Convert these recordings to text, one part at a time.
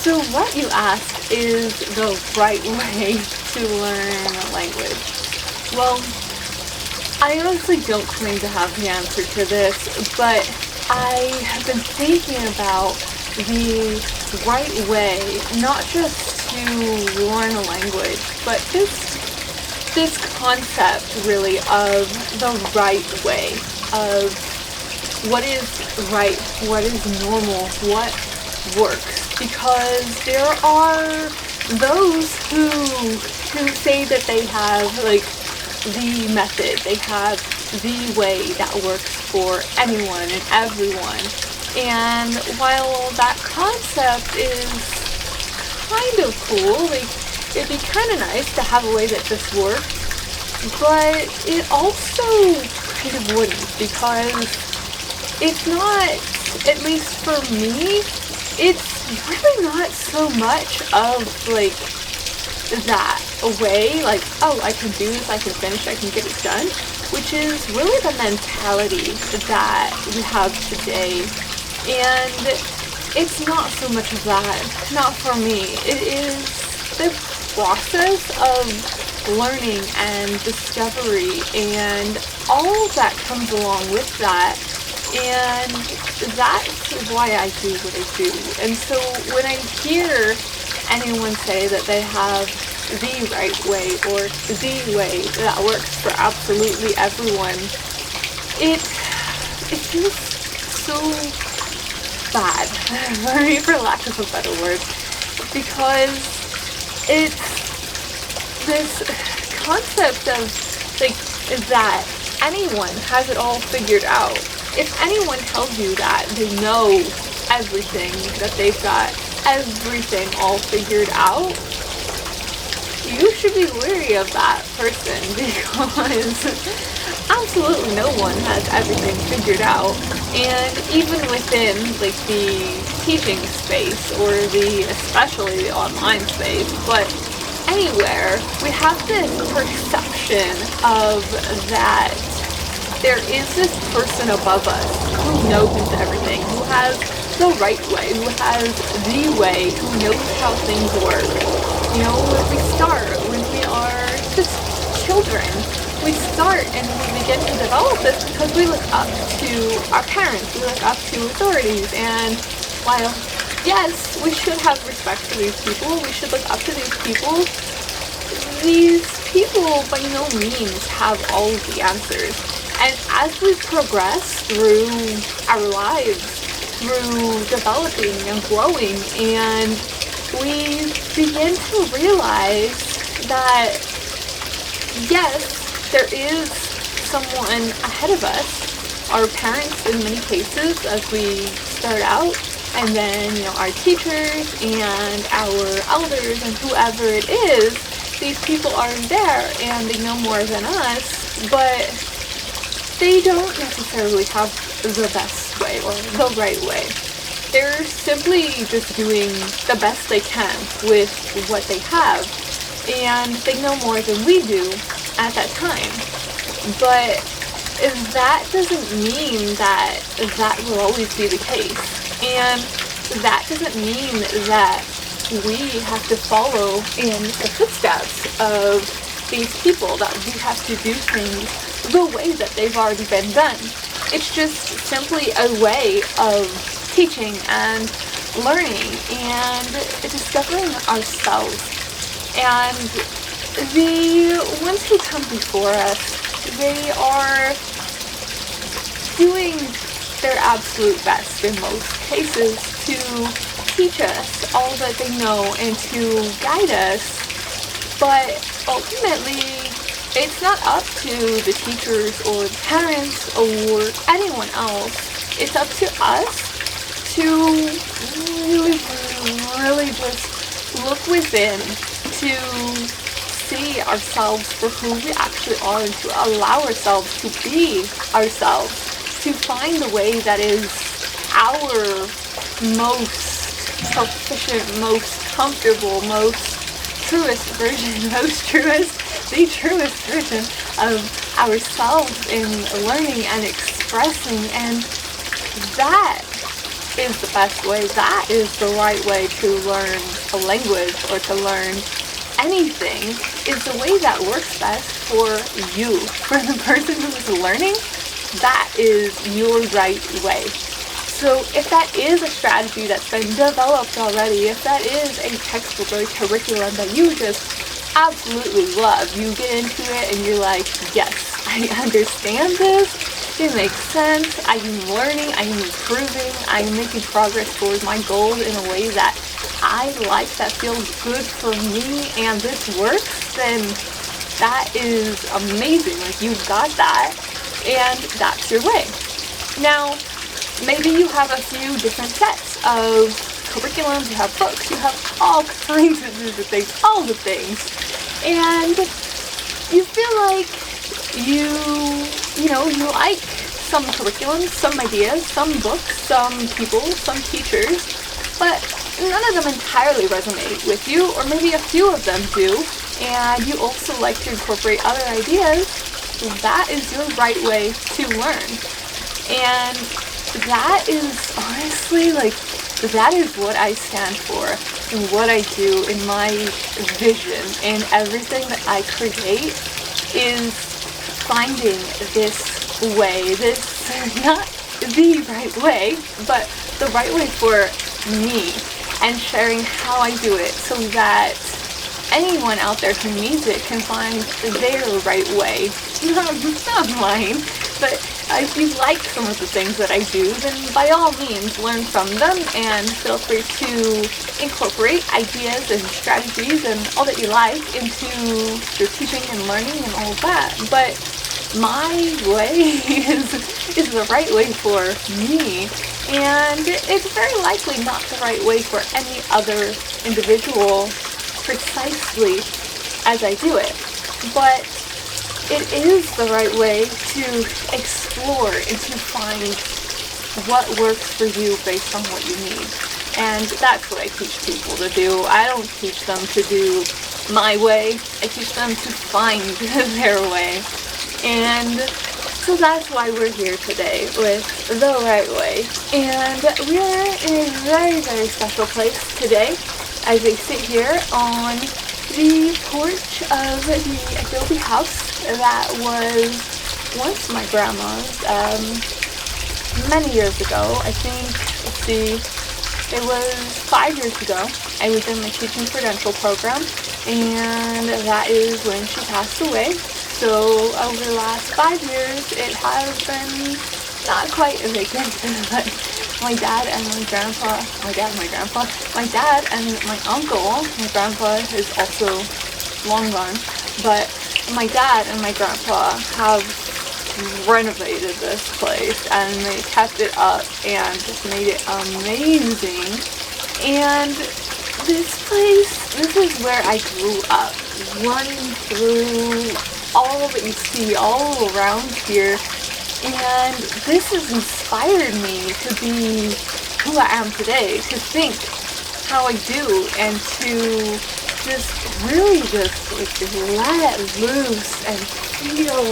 So what, you ask, is the right way to learn a language? Well, I honestly don't claim to have the answer to this, but I have been thinking about the right way, not just to learn a language, but just this concept really of the right way, of what is right, what is normal, what works. Because there are those who say that they have like the method, they have the way that works for anyone and everyone. And while that concept is kind of cool, like it'd be kind of nice to have a way that just works, but it also kind of wouldn't, because it's not, at least for me, it's really not so much of like that way, like, oh, I can do this, I can finish, I can get it done, which is really the mentality that we have today. And it's not so much of that, not for me. It is the process of learning and discovery and all that comes along with that. And that's why I do what I do. And so when I hear anyone say that they have the right way or the way that works for absolutely everyone, it feels so bad, for lack of a better word, because it's this concept of like that anyone has it all figured out. If anyone tells you that they know everything, that they've got everything all figured out, you should be wary of that person, because absolutely no one has everything figured out. And even within like the teaching space, or especially the online space, but anywhere, we have this perception of that there is this person above us who knows everything, who has the right way, who has the way, who knows how things work. You know, when we start, when we are just children, we start and we begin to develop this because we look up to our parents, we look up to authorities, and while, yes, we should have respect for these people, we should look up to these people by no means have all of the answers. And as we progress through our lives, through developing and growing, and we begin to realize that, yes, there is someone ahead of us, our parents in many cases as we start out, and then, you know, our teachers and our elders and whoever it is, these people are there and they know more than us, but they don't necessarily have the best way or the right way. They're simply just doing the best they can with what they have, and they know more than we do at that time. But that doesn't mean that that will always be the case, and that doesn't mean that we have to follow in the footsteps of these people, that we have to do things the way that they've already been done. It's just simply a way of teaching and learning and discovering ourselves. And the ones who come before us, they are doing their absolute best in most cases to teach us all that they know and to guide us. But ultimately, it's not up to the teachers or the parents or anyone else. It's up to us to really just look within, to see ourselves for who we actually are, and to allow ourselves to be ourselves, to find the way that is our most proficient, most comfortable, most truest version, the truest version of ourselves in learning and expressing. And that is the best way. That is the right way to learn a language or to learn anything, is the way that works best for you. For the person who is learning, that is your right way. So if that is a strategy that's been developed already, if that is a textbook or a curriculum that you just absolutely love, you get into it and you're like, yes, I understand this, it makes sense, I am learning, I am improving, I am making progress towards my goals in a way that I like, that feels good for me, and this works, then that is amazing. Like, you've got that, and that's your way. Now, maybe you have a few different sets of curriculums, you have books, you have all kinds of different things, all the things, and you feel like you like some curriculums, some ideas, some books, some people, some teachers, but none of them entirely resonate with you, or maybe a few of them do, and you also like to incorporate other ideas. That is your right way to learn. And that is honestly, like, that is what I stand for and what I do in my vision, and everything that I create is finding this way, this, not the right way, but the right way for me, and sharing how I do it so that anyone out there who needs it can find their right way. Not mine, but if you like some of the things that I do, then by all means learn from them and feel free to incorporate ideas and strategies and all that you like into your teaching and learning and all of that. But my way is the right way for me, and it's very likely not the right way for any other individual precisely as I do it, but it is the right way to explore and to find what works for you based on what you need. And that's what I teach people to do. I don't teach them to do my way, I teach them to find their way. And so that's why we're here today with The Right Way. And we're in a very, very special place today as I sit here on the porch of the adobe house that was once my grandma's many years ago. I think, let's see, it was 5 years ago. I was in my teaching credential program, and that is when she passed away. So over the last 5 years, it has been not quite vacant, but my dad and my grandpa, my dad and my uncle, my grandpa is also long gone, but my dad and my grandpa have renovated this place, and they kept it up and just made it amazing. And this place, this is where I grew up, running through all that you see all around here. And this has inspired me to be who I am today, to think how I do, and to just really just like let loose and feel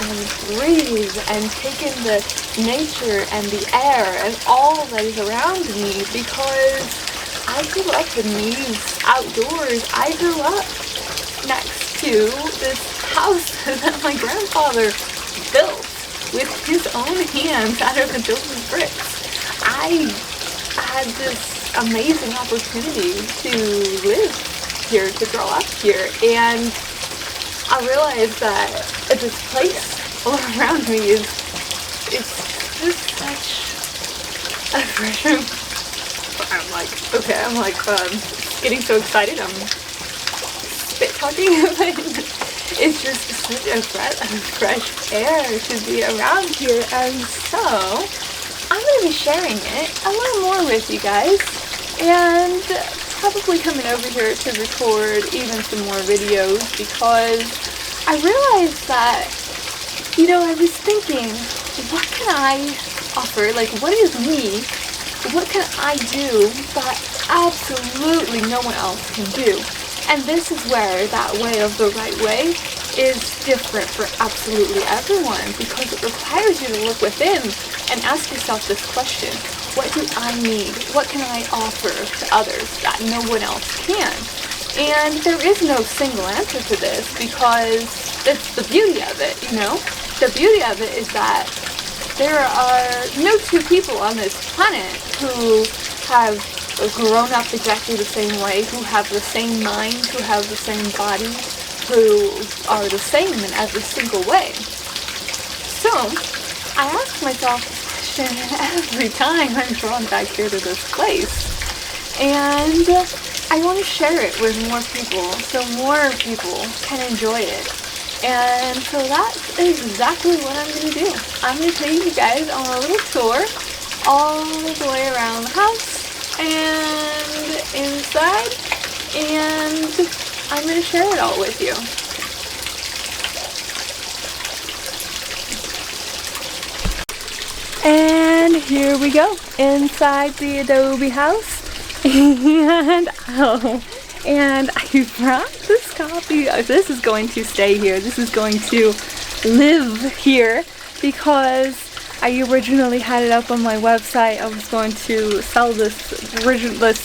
and breathe and take in the nature and the air and all that is around me, because I grew up in these outdoors. I grew up next to this house that my grandfather built with his own hands out of adobe bricks. I had this amazing opportunity to live here, to grow up here, and I realized that this place all around me is just such a fresh. I'm getting so excited, I'm spit talking, but it's just such a breath of fresh air to be around here, and so I'm going to be sharing it a little more with you guys, and probably coming over here to record even some more videos, because I realized that, I was thinking, what can I offer? Like, what is me? What can I do that absolutely no one else can do? And this is where that way of the right way is different for absolutely everyone, because it requires you to look within and ask yourself this question: What do I need? What can I offer to others that no one else can? And there is no single answer to this, because it's the beauty of it, you know? The beauty of it is that there are no two people on this planet who have grown up exactly the same way, who have the same mind, who have the same body, who are the same in every single way. So, I ask myself this question every time I'm drawn back here to this place. And I want to share it with more people, so more people can enjoy it. And so that's exactly what I'm going to do. I'm going to take you guys on a little tour all the way around the house and inside, and I'm going to share it all with you. And here we go, inside the Adobe house. And I brought this copy. This is going to stay here. This is going to live here, because I originally had it up on my website. I was going to sell this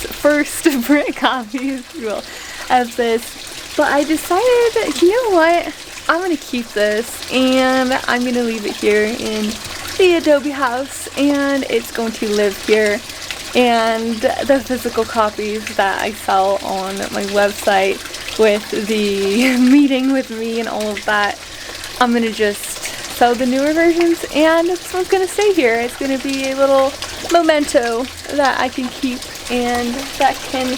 first print copy, if you will, of this. But I decided, you know what? I'm going to keep this, and I'm going to leave it here in the Adobe house, and it's going to live here. And the physical copies that I sell on my website with the meeting with me and all of that, I'm going to just sell the newer versions, and this one's going to stay here. It's going to be a little memento that I can keep and that can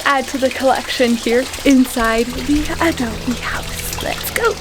add to the collection here inside the Adobe house. Let's go!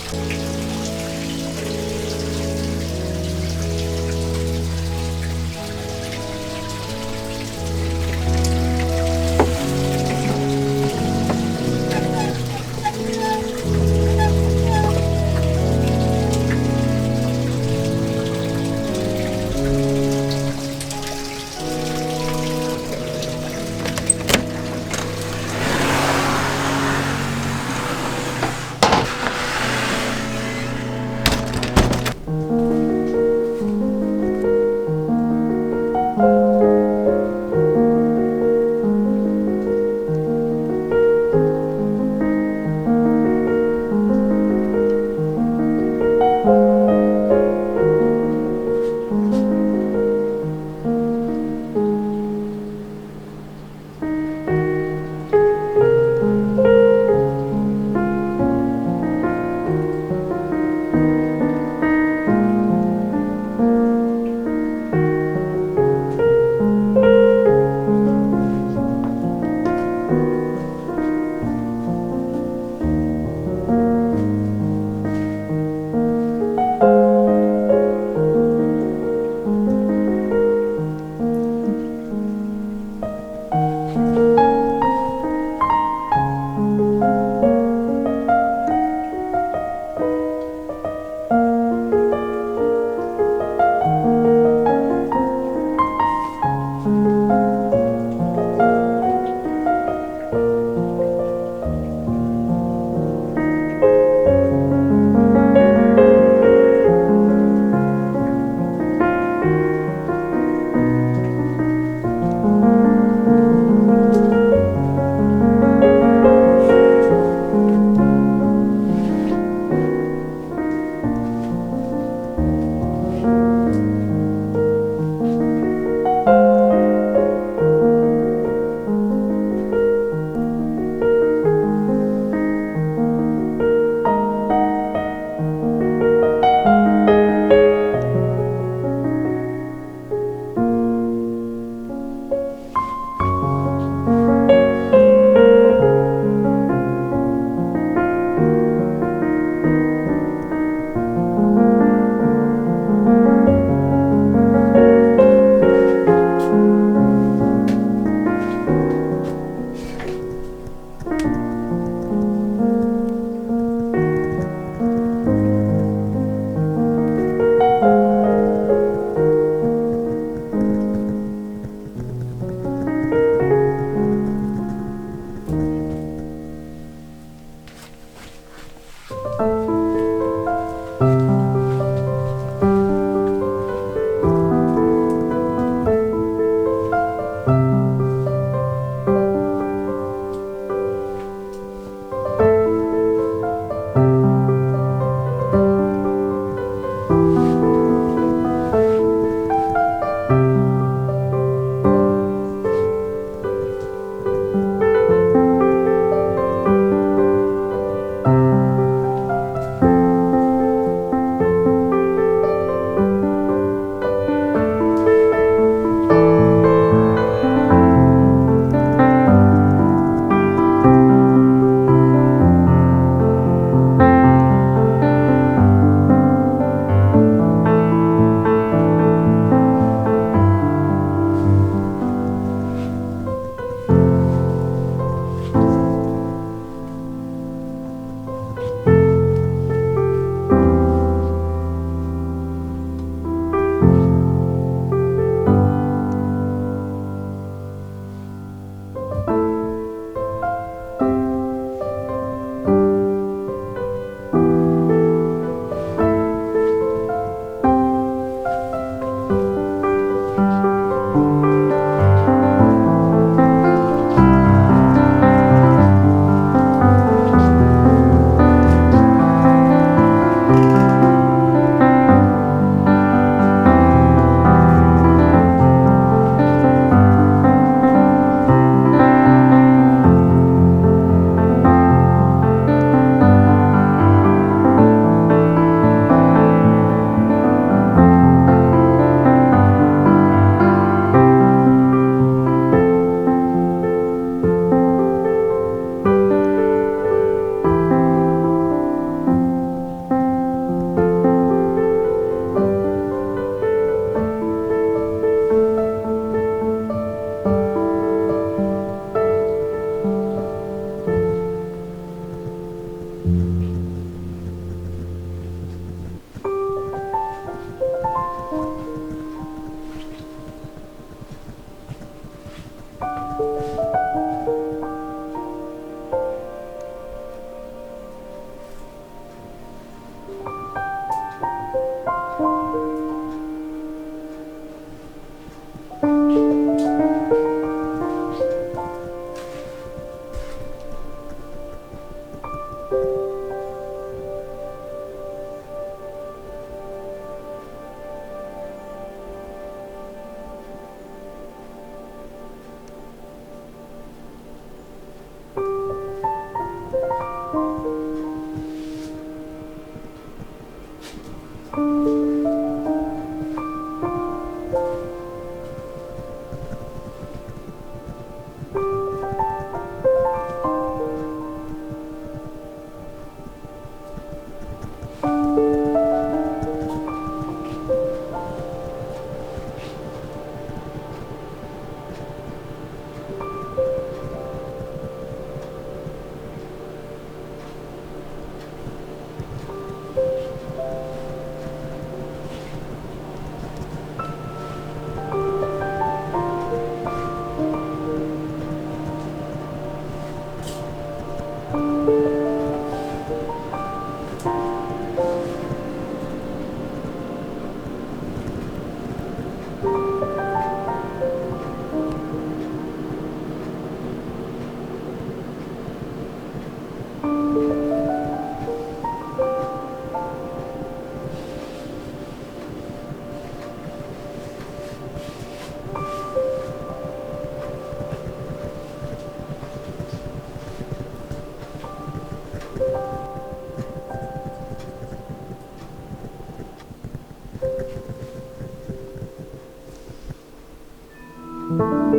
Bye.